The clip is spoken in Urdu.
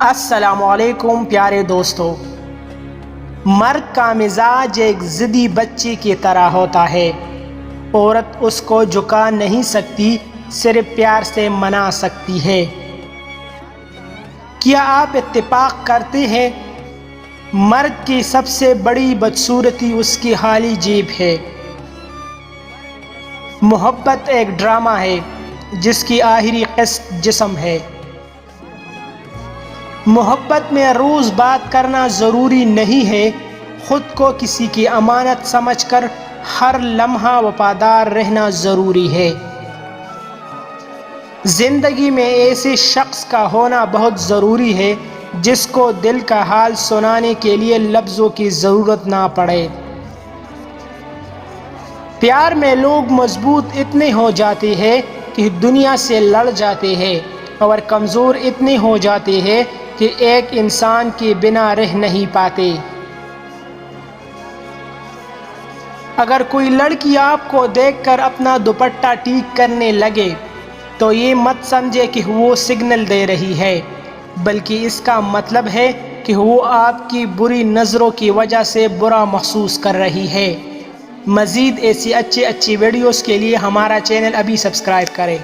السلام علیکم پیارے دوستو، مرد کا مزاج ایک ضدی بچے کی طرح ہوتا ہے۔ عورت اس کو جھکا نہیں سکتی، صرف پیار سے منا سکتی ہے۔ کیا آپ اتفاق کرتے ہیں؟ مرد کی سب سے بڑی بدصورتی اس کی خالی جیب ہے۔ محبت ایک ڈرامہ ہے جس کی آخری قسط جسم ہے۔ محبت میں روز بات کرنا ضروری نہیں ہے، خود کو کسی کی امانت سمجھ کر ہر لمحہ وفادار رہنا ضروری ہے۔ زندگی میں ایسے شخص کا ہونا بہت ضروری ہے جس کو دل کا حال سنانے کے لیے لفظوں کی ضرورت نہ پڑے۔ پیار میں لوگ مضبوط اتنے ہو جاتے ہیں کہ دنیا سے لڑ جاتے ہیں، اور کمزور اتنے ہو جاتے ہیں کہ ایک انسان کے بنا رہ نہیں پاتے۔ اگر کوئی لڑکی آپ کو دیکھ کر اپنا دوپٹہ ٹھیک کرنے لگے تو یہ مت سمجھے کہ وہ سگنل دے رہی ہے، بلکہ اس کا مطلب ہے کہ وہ آپ کی بری نظروں کی وجہ سے برا محسوس کر رہی ہے۔ مزید ایسی اچھی ویڈیوز کے لیے ہمارا چینل ابھی سبسکرائب کریں۔